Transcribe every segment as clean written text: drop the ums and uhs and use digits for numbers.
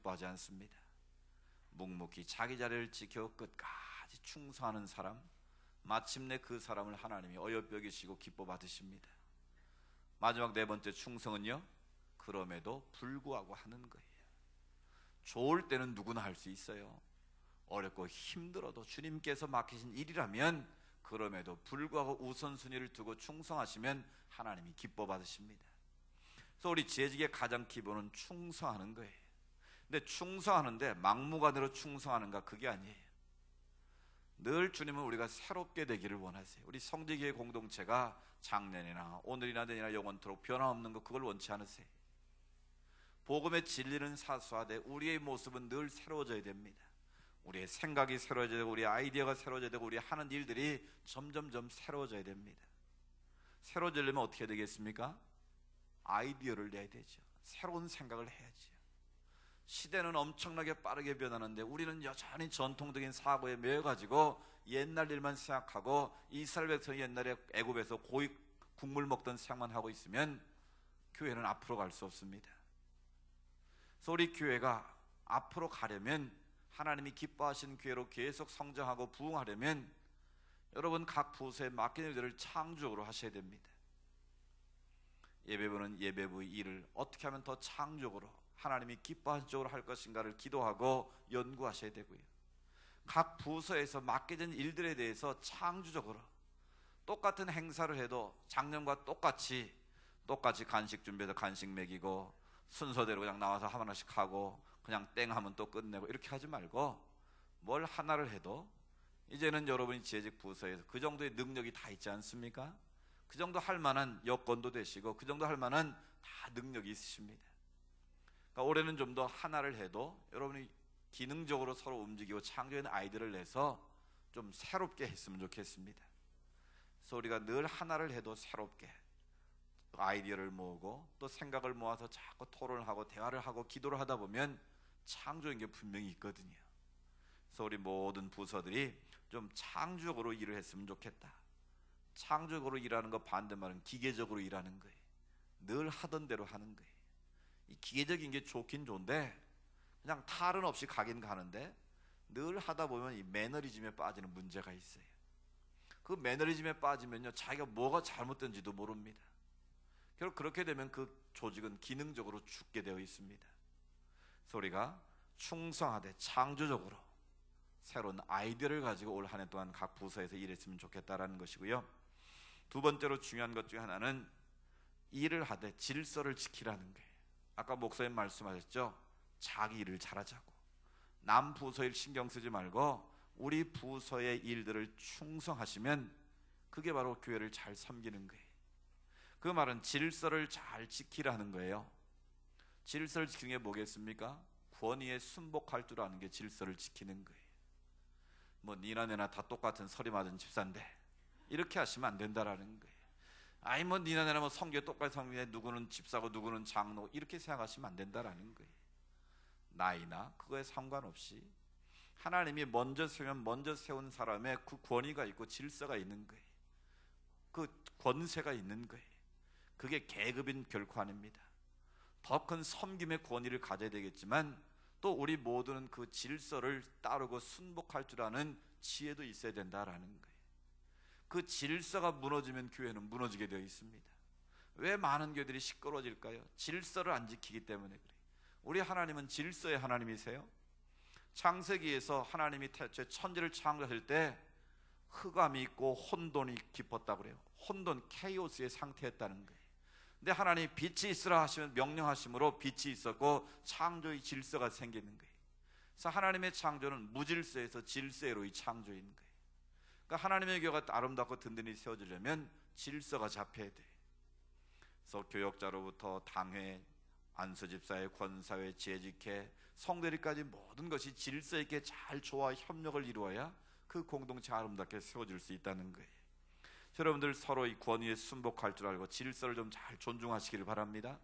기뻐하지 않습니다. 묵묵히 자기 자리를 지켜 끝까지 충성하는 사람, 마침내 그 사람을 하나님이 어여삐 여기시고 기뻐 받으십니다. 마지막 네 번째 충성은요, 그럼에도 불구하고 하는 거예요. 좋을 때는 누구나 할 수 있어요. 어렵고 힘들어도 주님께서 맡기신 일이라면 그럼에도 불구하고 우선순위를 두고 충성하시면 하나님이 기뻐 받으십니다. 그래서 우리 재직의 가장 기본은 충성하는 거예요. 근데 충성하는데 막무가내로 충성하는가, 그게 아니에요. 늘 주님은 우리가 새롭게 되기를 원하세요. 우리 성지교회 공동체가 작년이나 오늘이나 내일이나 영원토록 변함없는 것, 그걸 원치 않으세요. 복음의 진리는 사수하되 우리의 모습은 늘 새로워져야 됩니다. 우리의 생각이 새로워져야 되고, 우리의 아이디어가 새로워져야 되고, 우리 하는 일들이 점점점 새로워져야 됩니다. 새로워지려면 어떻게 해야 되겠습니까? 아이디어를 내야 되죠. 새로운 생각을 해야죠. 시대는 엄청나게 빠르게 변하는데 우리는 여전히 전통적인 사고에 매여가지고 옛날 일만 생각하고, 이스라엘 백성이 옛날에 애굽에서 고기 국물 먹던 생각만 하고 있으면 교회는 앞으로 갈 수 없습니다. 그래서 우리 교회가 앞으로 가려면, 하나님이 기뻐하시는 교회로 계속 성장하고 부흥하려면 여러분 각 부서에 맡긴 일들을 창조적으로 하셔야 됩니다. 예배부는 예배부의 일을 어떻게 하면 더 창조적으로 하나님이 기뻐하는 쪽으로 할 것인가를 기도하고 연구하셔야 되고요. 각 부서에서 맡겨진 일들에 대해서 창조적으로, 똑같은 행사를 해도 작년과 똑같이 간식 준비해서 간식 먹이고, 순서대로 그냥 나와서 하나씩 하고 그냥 땡 하면 또 끝내고, 이렇게 하지 말고 뭘 하나를 해도 이제는 여러분이 재직 부서에서 그 정도의 능력이 다 있지 않습니까? 그 정도 할 만한 여건도 되시고 그 정도 할 만한 다 능력이 있으십니다. 그러니까 올해는 좀 더 하나를 해도 여러분이 기능적으로 서로 움직이고 창조적인 아이디어를 내서 좀 새롭게 했으면 좋겠습니다. 그래서 우리가 늘 하나를 해도 새롭게 아이디어를 모으고 또 생각을 모아서 자꾸 토론을 하고 대화를 하고 기도를 하다 보면 창조적인 게 분명히 있거든요. 그래서 우리 모든 부서들이 좀 창조적으로 일을 했으면 좋겠다. 창조적으로 일하는 거 반대말은 기계적으로 일하는 거예요. 늘 하던 대로 하는 거예요. 이 기계적인 게 좋긴 좋은데 그냥 탈은 없이 가긴 가는데 늘 하다 보면 이 매너리즘에 빠지는 문제가 있어요. 그 매너리즘에 빠지면요, 자기가 뭐가 잘못된지도 모릅니다. 결국 그렇게 되면 그 조직은 기능적으로 죽게 되어 있습니다. 그래서 우리가 충성하되 창조적으로 새로운 아이디어를 가지고 올 한 해 동안 각 부서에서 일했으면 좋겠다라는 것이고요. 두 번째로 중요한 것 중에 하나는 일을 하되 질서를 지키라는 거예요. 아까 목사님 말씀하셨죠? 자기 일을 잘하자고. 남 부서 일 신경 쓰지 말고 우리 부서의 일들을 충성하시면 그게 바로 교회를 잘 섬기는 거예요. 그 말은 질서를 잘 지키라는 거예요. 질서를 지키는 게 뭐겠습니까? 권위에 순복할 줄 아는 게 질서를 지키는 거예요. 뭐 니나 내나 다 똑같은 서리 맞은 집사인데 이렇게 하시면 안 된다라는 거예요. 아니 뭐 니나 내나 뭐 성교 똑같이 성교에 누구는 집사고 누구는 장로, 이렇게 생각하시면 안 된다라는 거예요. 나이나 그거에 상관없이 하나님이 먼저 세우면 먼저 세운 사람의 그 권위가 있고 질서가 있는 거예요. 그 권세가 있는 거예요. 그게 계급인 결코 아닙니다. 더 큰 섬김의 권위를 가져야 되겠지만 또 우리 모두는 그 질서를 따르고 순복할 줄 아는 지혜도 있어야 된다라는 거예요. 그 질서가 무너지면 교회는 무너지게 되어 있습니다. 왜 많은 교회들이 시끄러워질까요? 질서를 안 지키기 때문에 그래요. 우리 하나님은 질서의 하나님이세요. 창세기에서 하나님이 천지를 창조하실 때 흑암이 있고 혼돈이 깊었다고 그래요. 혼돈, 케이오스의 상태였다는 거예요. 근데 하나님이 빛이 있으라 하시면 명령하심으로 빛이 있었고 창조의 질서가 생기는 거예요. 그래서 하나님의 창조는 무질서에서 질서의 창조인 거예요. 그러니까 하나님의 교회가 아름답고 든든히 세워지려면 질서가 잡혀야 돼요. 그래서 교역자로부터 당회, 안수집사회, 권사회, 재직회, 성대리까지 모든 것이 질서 있게 잘 조화 협력을 이루어야 그 공동체가 아름답게 세워질 수 있다는 거예요. 여러분들 서로의 권위에 순복할 줄 알고 질서를 좀 잘 존중하시기를 바랍니다.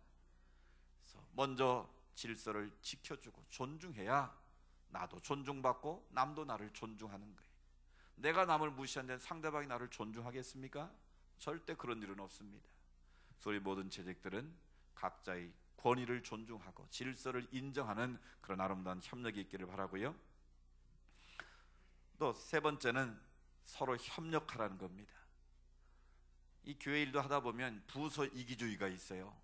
그래서 먼저 질서를 지켜주고 존중해야 나도 존중받고 남도 나를 존중하는 거예요. 내가 남을 무시하는데 상대방이 나를 존중하겠습니까? 절대 그런 일은 없습니다. 그래서 우리 모든 재직들은 각자의 권위를 존중하고 질서를 인정하는 그런 아름다운 협력이 있기를 바라고요. 또 세 번째는 서로 협력하라는 겁니다. 이 교회 일도 하다 보면 부서 이기주의가 있어요.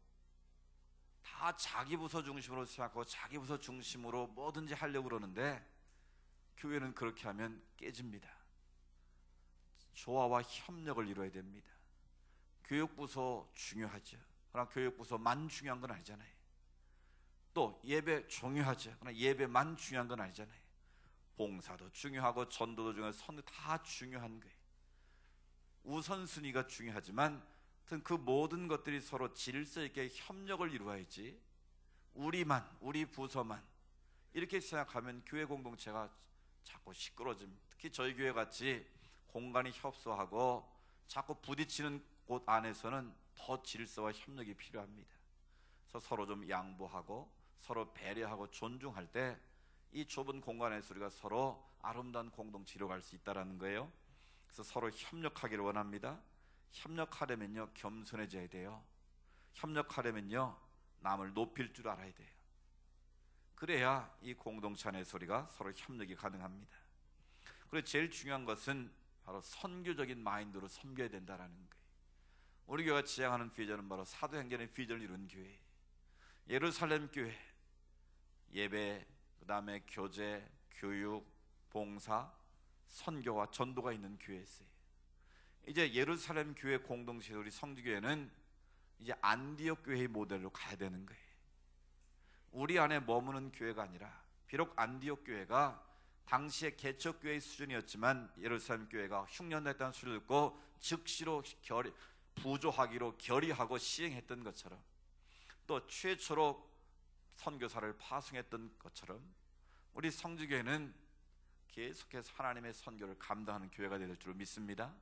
다 자기 부서 중심으로 생각하고 자기 부서 중심으로 뭐든지 하려고 그러는데 교회는 그렇게 하면 깨집니다. 조화와 협력을 이루어야 됩니다. 교육부서 중요하죠. 그러나 교육부서만 중요한 건 아니잖아요. 또 예배 중요하죠. 그러나 예배만 중요한 건 아니잖아요. 봉사도 중요하고 전도도 중요하고 선도 다 중요한 거예요. 우선순위가 중요하지만 그 모든 것들이 서로 질서 있게 협력을 이루어야지 우리 부서만 이렇게 생각하면 교회 공동체가 자꾸 시끄러집니다. 특히 저희 교회 같이 공간이 협소하고 자꾸 부딪히는 곳 안에서는 더 질서와 협력이 필요합니다. 그래서 서로 좀 양보하고 서로 배려하고 존중할 때 이 좁은 공간에서 우리가 서로 아름다운 공동체로 갈 수 있다는 거예요. 그래서 서로 협력하기를 원합니다. 협력하려면요 겸손해져야 돼요. 협력하려면요 남을 높일 줄 알아야 돼요. 그래야 이 공동체 안에서 우리가 서로 협력이 가능합니다. 그리고 제일 중요한 것은 바로 선교적인 마인드로 섬겨야 된다는 거예요. 우리 교회가 지향하는 비전은 바로 사도행전의 비전을 이룬 교회, 예루살렘 교회, 예배, 그 다음에 교제, 교육, 봉사, 선교와 전도가 있는 교회였어요. 이제 예루살렘 교회 공동체 우리 성지교회는 이제 안디옥 교회의 모델로 가야 되는 거예요. 우리 안에 머무는 교회가 아니라, 비록 안디옥 교회가 당시의 개척교회의 수준이었지만 예루살렘 교회가 흉년됐다는 수준을 듣고 즉시로 부조하기로 결의하고 시행했던 것처럼, 또 최초로 선교사를 파송했던 것처럼 우리 성지교회는 계속해서 하나님의 선교를 감당하는 교회가 될 줄 믿습니다.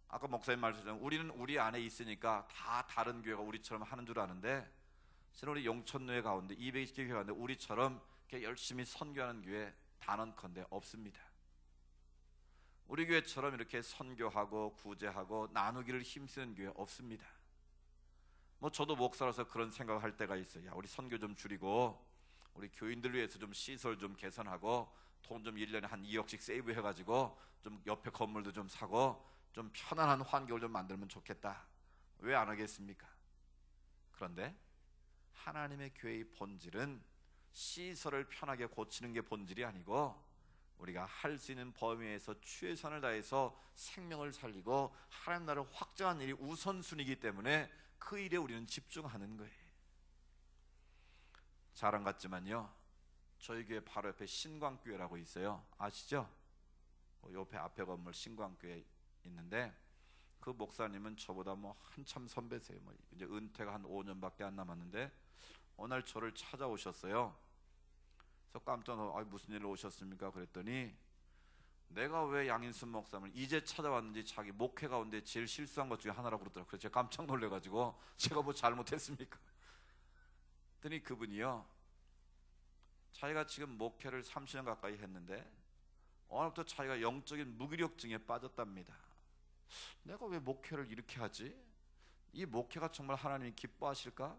아까 목사님 말씀하셨지만 우리는 우리 안에 있으니까 다 다른 교회가 우리처럼 하는 줄 아는데, 실은 우리 용천교회 가운데 220개 교회 가운데 우리처럼 이렇게 열심히 선교하는 교회 단언컨대 없습니다. 우리 교회처럼 이렇게 선교하고 구제하고 나누기를 힘쓰는 교회 없습니다. 저도 목사로서 그런 생각을 할 때가 있어요. 야, 우리 선교 좀 줄이고 우리 교인들 위해서 좀 시설 좀 개선하고 돈 좀 1년에 한 2억씩 세이브 해가지고 좀 옆에 건물도 좀 사고 좀 편안한 환경을 좀 만들면 좋겠다. 왜 안 하겠습니까? 그런데 하나님의 교회의 본질은 시설을 편하게 고치는 게 본질이 아니고, 우리가 할 수 있는 범위에서 최선을 다해서 생명을 살리고 하나님 나라를 확장하는 일이 우선순위이기 때문에 그 일에 우리는 집중하는 거예요. 자랑 같지만요, 저희 교회 바로 옆에 신광교회라고 있어요. 아시죠? 옆에 앞에 건물 신광교회 있는데, 그 목사님은 저보다 한참 선배세요. 이제 은퇴가 한 5년밖에 안 남았는데 어느 날 저를 찾아오셨어요. 그래서 깜짝 놀라서 무슨 일로 오셨습니까? 그랬더니 내가 왜 양인순 목사님을 이제 찾아왔는지 자기 목회 가운데 제일 실수한 것 중에 하나라고 그러더라고요. 그래서 제가 깜짝 놀래가지고 제가 뭐 잘못했습니까? 그랬더니 그분이요, 자기가 지금 목회를 30년 가까이 했는데 어느 날부터 자기가 영적인 무기력증에 빠졌답니다. 내가 왜 목회를 이렇게 하지? 이 목회가 정말 하나님이 기뻐하실까?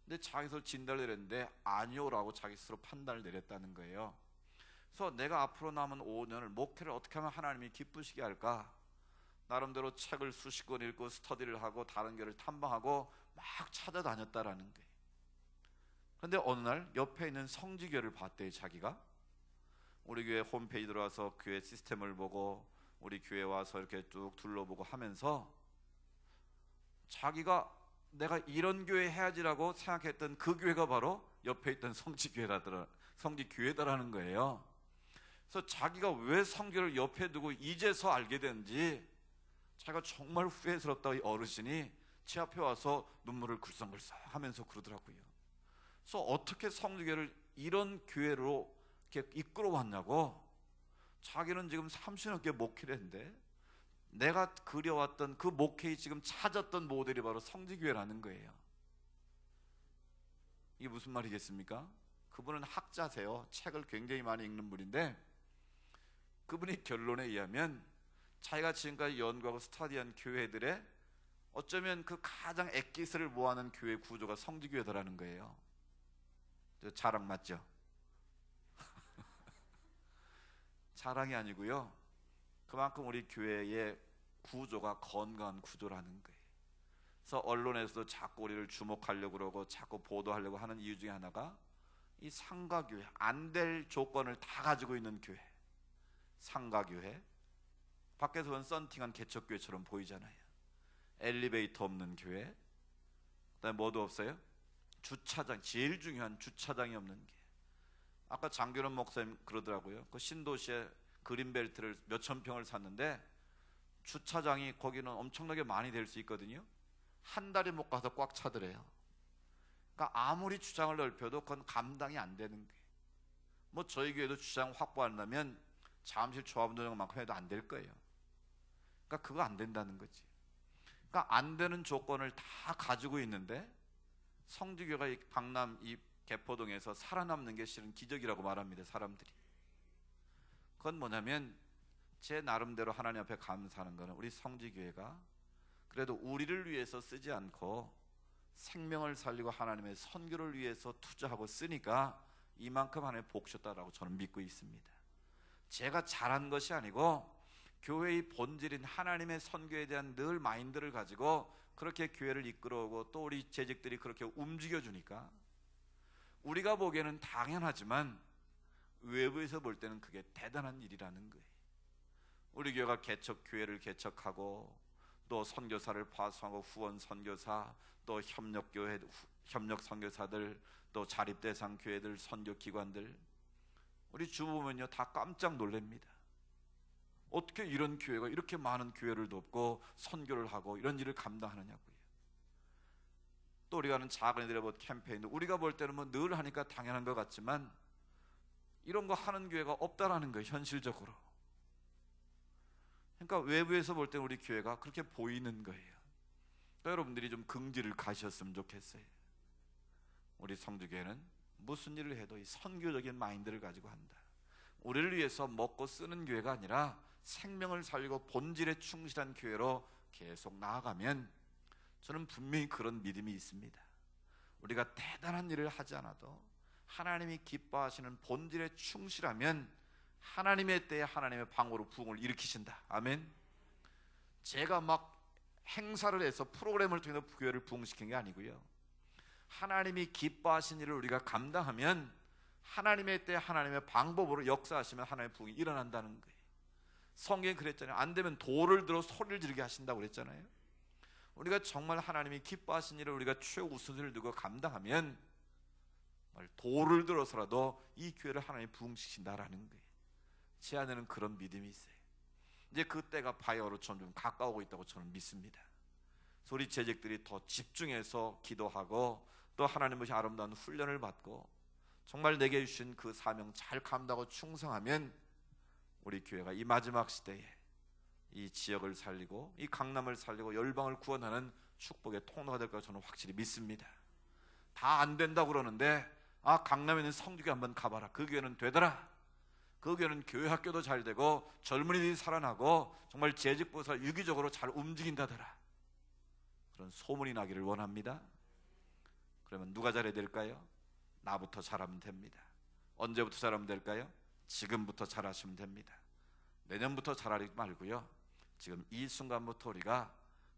근데 자기 스스로 진단을 내렸는데 아니요라고 자기 스스로 판단을 내렸다는 거예요. 그래서 내가 앞으로 남은 5년을 목회를 어떻게 하면 하나님이 기쁘시게 할까? 나름대로 책을 수십 권 읽고 스터디를 하고 다른 교회를 탐방하고 막 찾아다녔다라는 거예요. 그런데 어느 날 옆에 있는 성지교회를 봤대요. 자기가 우리 교회 홈페이지 들어와서 교회 시스템을 보고 우리 교회 와서 이렇게 쭉 둘러보고 하면서 자기가 내가 이런 교회 해야지라고 생각했던 그 교회가 바로 옆에 있던 성지교회다라는 거예요. 그래서 자기가 왜 성교를 옆에 두고 이제서 알게 됐는지 자기가 정말 후회스럽다. 이 어르신이 제 앞에 와서 눈물을 글썽글썽 하면서 그러더라고요. 그래서 어떻게 성지교회를 이런 교회로 이렇게 이끌어 왔냐고. 자기는 지금 30년 넘게 목회를 했는데 내가 그려왔던 그 목회의 지금 찾았던 모델이 바로 성지교회라는 거예요. 이게 무슨 말이겠습니까? 그분은 학자세요. 책을 굉장히 많이 읽는 분인데, 그분이 결론에 의하면 자기가 지금까지 연구하고 스터디한 교회들의 어쩌면 그 가장 액기스를 모아놓은 교회 구조가 성지교회더라는 거예요. 자랑 맞죠? 자랑이 아니고요, 그만큼 우리 교회의 구조가 건강한 구조라는 거예요. 그래서 언론에서도 자꾸 우리를 주목하려고 그러고 자꾸 보도하려고 하는 이유 중에 하나가 이 상가교회, 안 될 조건을 다 가지고 있는 교회, 상가교회, 밖에서 본 썬팅한 개척교회처럼 보이잖아요. 엘리베이터 없는 교회, 그다음에 뭐도 없어요? 주차장, 제일 중요한 주차장이 없는 교회. 아까 장교련 목사님 그러더라고요. 그 신도시에 그린벨트를 몇천 평을 샀는데 주차장이 거기는 엄청나게 많이 될 수 있거든요. 한 달에 못 가서 꽉 차더래요. 그러니까 아무리 주차장을 넓혀도 그건 감당이 안 되는 거예요. 뭐 저희 교회도 주차장 확보한다면 잠실 조합운동장만큼 해도 안 될 거예요. 그러니까 그거 안 된다는 거지. 그러니까 안 되는 조건을 다 가지고 있는데 성지교가 이 강남 이 개포동에서 살아남는 게 실은 기적이라고 말합니다. 사람들이. 그건 뭐냐면 제 나름대로 하나님 앞에 감사하는 거는 우리 성지교회가 그래도 우리를 위해서 쓰지 않고 생명을 살리고 하나님의 선교를 위해서 투자하고 쓰니까 이만큼 하나님 복 주셨다라고 저는 믿고 있습니다. 제가 잘한 것이 아니고 교회의 본질인 하나님의 선교에 대한 늘 마인드를 가지고 그렇게 교회를 이끌어오고 또 우리 재직들이 그렇게 움직여주니까 우리가 보기에는 당연하지만 외부에서 볼 때는 그게 대단한 일이라는 거예요. 우리 교회가 교회를 개척하고 또 선교사를 파송하고 후원 선교사, 또 협력교회, 협력 선교사들, 또 자립대상 교회들, 선교기관들, 우리 주보면요 다 깜짝 놀랍니다. 어떻게 이런 교회가 이렇게 많은 교회를 돕고 선교를 하고 이런 일을 감당하느냐고요. 또 우리가 하는 작은 이들의 캠페인도 우리가 볼 때는 뭐 늘 하니까 당연한 것 같지만 이런 거 하는 교회가 없다라는 거예요, 현실적으로. 그러니까 외부에서 볼 때 우리 교회가 그렇게 보이는 거예요. 그러니까 여러분들이 좀 긍지를 가셨으면 좋겠어요. 우리 성주교회는 무슨 일을 해도 이 선교적인 마인드를 가지고 한다. 우리를 위해서 먹고 쓰는 교회가 아니라 생명을 살리고 본질에 충실한 교회로 계속 나아가면 저는 분명히 그런 믿음이 있습니다. 우리가 대단한 일을 하지 않아도 하나님이 기뻐하시는 본질에 충실하면 하나님의 때에 하나님의 방으로 부흥을 일으키신다. 아멘. 제가 막 행사를 해서 프로그램을 통해서 교회를 부흥시킨 게 아니고요, 하나님이 기뻐하신 일을 우리가 감당하면 하나님의 때 하나님의 방법으로 역사하시면 하나님의 부흥이 일어난다는 거예요. 성경에 그랬잖아요. 안 되면 돌을 들어 소리를 지르게 하신다고 그랬잖아요. 우리가 정말 하나님이 기뻐하신 일을 우리가 최우선을 두고 감당하면 돌을 들어서라도 이 교회를 하나님이 부흥시킨다라는 거예요. 제 안에는 그런 믿음이 있어요. 이제 그 때가 바야흐로 좀 가까우고 있다고 저는 믿습니다. 그래서 우리 재직들이 더 집중해서 기도하고 또 하나님의 아름다운 훈련을 받고 정말 내게 주신 그 사명 잘 감당하고 충성하면 우리 교회가 이 마지막 시대에 이 지역을 살리고 이 강남을 살리고 열방을 구원하는 축복의 통로가 될 거라고 저는 확실히 믿습니다. 다 안 된다고 그러는데 강남에 있는 성주교회 한번 가봐라. 그 교회는 되더라. 그 교회는 교회 학교도 잘 되고 젊은이들이 살아나고 정말 재직부서 유기적으로 잘 움직인다더라. 그런 소문이 나기를 원합니다. 그러면 누가 잘해야 될까요? 나부터 잘하면 됩니다. 언제부터 잘하면 될까요? 지금부터 잘하시면 됩니다. 내년부터 잘하지 말고요, 지금 이 순간부터 우리가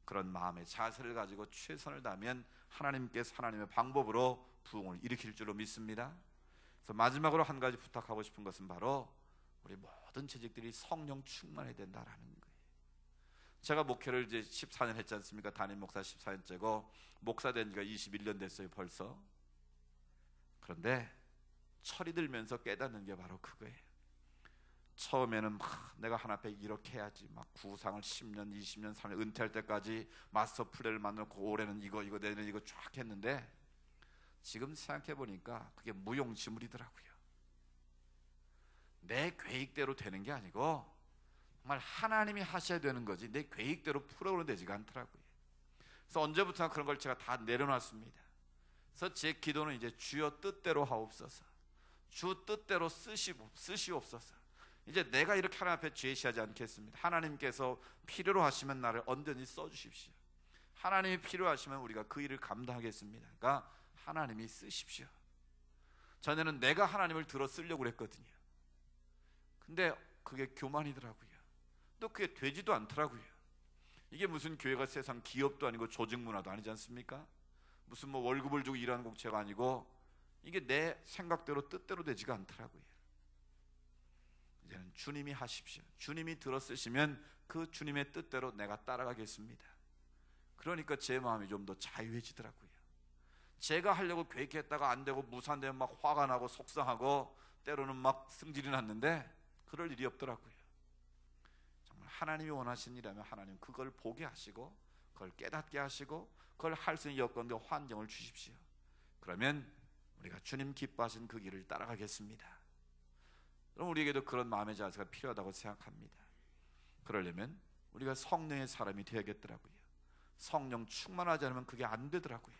그런 마음의 자세를 가지고 최선을 다하면 하나님께서 하나님의 방법으로 부흥을 일으킬 줄로 믿습니다. 그래서 마지막으로 한 가지 부탁하고 싶은 것은 바로 우리 모든 재직들이 성령 충만해야 된다라는 거예요. 제가 목회를 이제 14년 했지 않습니까? 담임 목사 14년째고 목사 된 지가 21년 됐어요 벌써. 그런데 철이 들면서 깨닫는 게 바로 그거예요. 처음에는 내가 하나 앞에 이렇게 해야지, 구상을 10년, 20년, 3년 은퇴할 때까지 마스터 플랜을 만들고 올해는 이거 내년 이거 쫙 했는데 지금 생각해 보니까 그게 무용지물이더라고요. 내 계획대로 되는 게 아니고 정말 하나님이 하셔야 되는 거지 내 계획대로 풀어오는 되지가 않더라고요. 그래서 언제부턴가 그런 걸 제가 다 내려놨습니다. 그래서 제 기도는 이제 주여 뜻대로 하옵소서, 주 뜻대로 쓰시옵소서. 이제 내가 이렇게 하나님 앞에 제시하지 않겠습니다. 하나님께서 필요로 하시면 나를 언제든지 써주십시오. 하나님이 필요하시면 우리가 그 일을 감당하겠습니다. 그러니까 하나님이 쓰십시오. 전에는 내가 하나님을 들어 쓰려고 그랬거든요. 근데 그게 교만이더라고요. 또 그게 되지도 않더라고요. 이게 무슨 교회가 세상 기업도 아니고 조직 문화도 아니지 않습니까? 무슨 뭐 월급을 주고 일하는 공채가 아니고 이게 내 생각대로 뜻대로 되지가 않더라고요. 이제는 주님이 하십시오. 주님이 들어 쓰시면 그 주님의 뜻대로 내가 따라가겠습니다. 그러니까 제 마음이 좀 더 자유해지더라고요. 제가 하려고 계획했다가 안 되고 무산되면 막 화가 나고 속상하고 때로는 막 승질이 났는데 그럴 일이 없더라고요. 정말 하나님이 원하신 일이라면 하나님 그걸 보게 하시고 그걸 깨닫게 하시고 그걸 할 수 있는 여건과 환경을 주십시오. 그러면 우리가 주님 기뻐하신 그 길을 따라가겠습니다. 그럼 우리에게도 그런 마음의 자세가 필요하다고 생각합니다. 그러려면 우리가 성령의 사람이 되어야겠더라고요. 성령 충만하지 않으면 그게 안 되더라고요.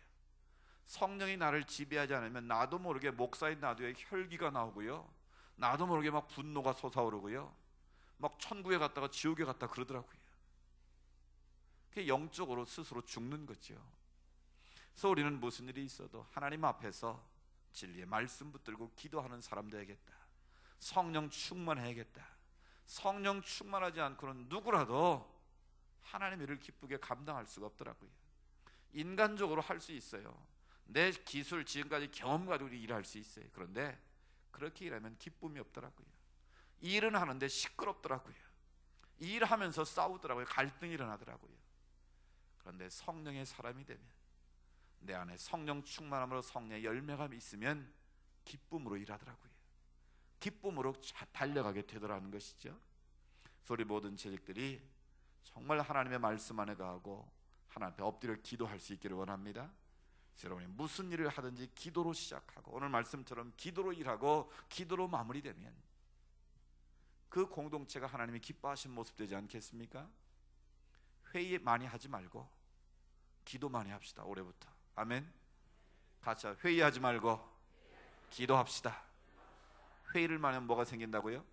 성령이 나를 지배하지 않으면 나도 모르게 목사인 나도에 혈기가 나오고요, 나도 모르게 막 분노가 솟아오르고요, 막 천국에 갔다가 지옥에 갔다 그러더라고요. 그게 영적으로 스스로 죽는 거죠. 그래서 우리는 무슨 일이 있어도 하나님 앞에서 진리의 말씀 붙들고 기도하는 사람 되야겠다. 성령 충만해야겠다. 성령 충만하지 않고는 누구라도 하나님의 일을 기쁘게 감당할 수가 없더라고요. 인간적으로 할 수 있어요. 내 기술, 지금까지 경험 가지고 일할 수 있어요. 그런데 그렇게 일하면 기쁨이 없더라고요. 일은 하는데 시끄럽더라고요. 일하면서 싸우더라고요. 갈등이 일어나더라고요. 그런데 성령의 사람이 되면, 내 안에 성령 충만함으로 성령의 열매가 있으면 기쁨으로 일하더라고요. 기쁨으로 달려가게 되더라는 것이죠. 그래서 우리 모든 재직들이 정말 하나님의 말씀 안에 가고 하나님 앞에 엎드려 기도할 수 있기를 원합니다. 여러분이 무슨 일을 하든지 기도로 시작하고 오늘 말씀처럼 기도로 일하고 기도로 마무리되면 그 공동체가 하나님이 기뻐하신 모습 되지 않겠습니까? 회의 많이 하지 말고 기도 많이 합시다. 올해부터. 아멘. 같이 회의하지 말고 기도합시다. 회의를 많이 하면 뭐가 생긴다고요?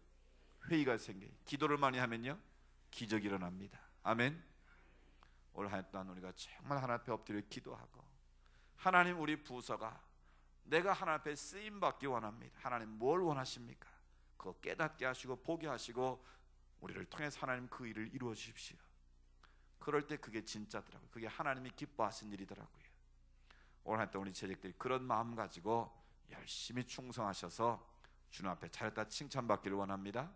회의가 생겨요. 기도를 많이 하면요, 기적이 일어납니다. 아멘. 올 한 해 동안 우리가 정말 하나님 앞에 엎드려 기도하고, 하나님 우리 부서가 내가 하나님 앞에 쓰임받기 원합니다. 하나님 뭘 원하십니까? 그거 깨닫게 하시고 보게 하시고 우리를 통해서 하나님 그 일을 이루어 주십시오. 그럴 때 그게 진짜더라고요. 그게 하나님이 기뻐하신 일이더라고요. 올 한 해 동안 우리 재직들이 그런 마음 가지고 열심히 충성하셔서 주님 앞에 잘했다 칭찬받기를 원합니다.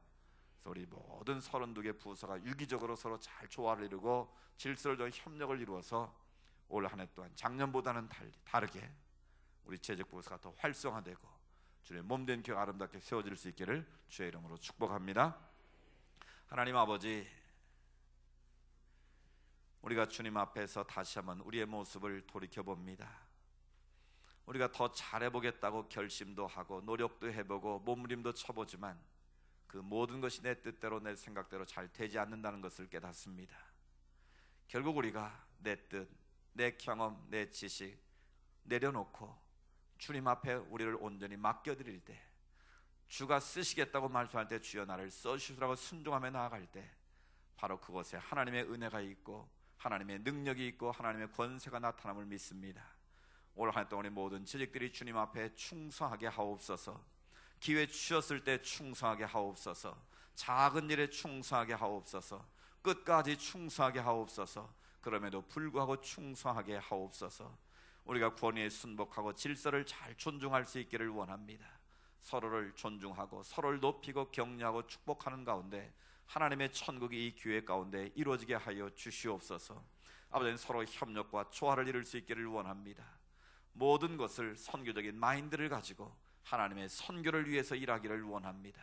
그래서 우리 모든 32개 부서가 유기적으로 서로 잘 조화를 이루고 질서를 좀 협력을 이루어서 올 한 해 동안 작년보다는 다르게 우리 재직 부서가 더 활성화되고 주님의 몸된 교회 아름답게 세워질 수 있기를 주의 이름으로 축복합니다. 하나님 아버지, 우리가 주님 앞에서 다시 한번 우리의 모습을 돌이켜봅니다. 우리가 더 잘해보겠다고 결심도 하고 노력도 해보고 몸부림도 쳐보지만 그 모든 것이 내 뜻대로 내 생각대로 잘 되지 않는다는 것을 깨닫습니다. 결국 우리가 내 뜻, 내 경험, 내 지식 내려놓고 주님 앞에 우리를 온전히 맡겨드릴 때, 주가 쓰시겠다고 말씀할 때 주여 나를 써주시라고 순종하며 나아갈 때 바로 그곳에 하나님의 은혜가 있고 하나님의 능력이 있고 하나님의 권세가 나타남을 믿습니다. 올 한 해 동안 우리 모든 재직들이 주님 앞에 충성하게 하옵소서. 기회 주셨을 때 충성하게 하옵소서. 작은 일에 충성하게 하옵소서. 끝까지 충성하게 하옵소서. 그럼에도 불구하고 충성하게 하옵소서. 우리가 권위에 순복하고 질서를 잘 존중할 수 있기를 원합니다. 서로를 존중하고 서로를 높이고 격려하고 축복하는 가운데 하나님의 천국이 이 교회 가운데 이루어지게 하여 주시옵소서. 아버지는 서로 협력과 조화를 이룰 수 있기를 원합니다. 모든 것을 선교적인 마인드를 가지고 하나님의 선교를 위해서 일하기를 원합니다.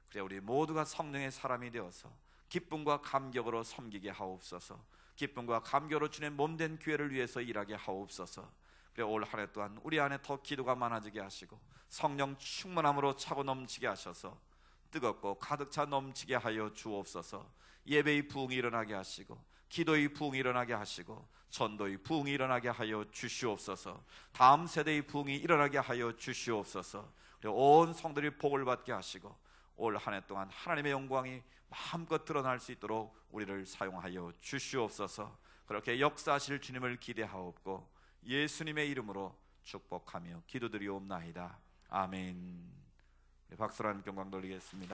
그래 우리 모두가 성령의 사람이 되어서 기쁨과 감격으로 섬기게 하옵소서. 기쁨과 감격으로 주님 몸된 교회를 위해서 일하게 하옵소서. 그래 올 한 해 또한 우리 안에 더 기도가 많아지게 하시고 성령 충만함으로 차고 넘치게 하셔서 뜨겁고 가득 차 넘치게 하여 주옵소서. 예배의 부흥이 일어나게 하시고 기도의 부흥이 일어나게 하시고 전도의 부흥이 일어나게 하여 주시옵소서. 다음 세대의 부흥이 일어나게 하여 주시옵소서. 온 성들이 복을 받게 하시고 올 한 해 동안 하나님의 영광이 마음껏 드러날 수 있도록 우리를 사용하여 주시옵소서. 그렇게 역사하실 주님을 기대하옵고 예수님의 이름으로 축복하며 기도드리옵나이다. 아멘. 박수로 하나님께 영광 돌리겠습니다.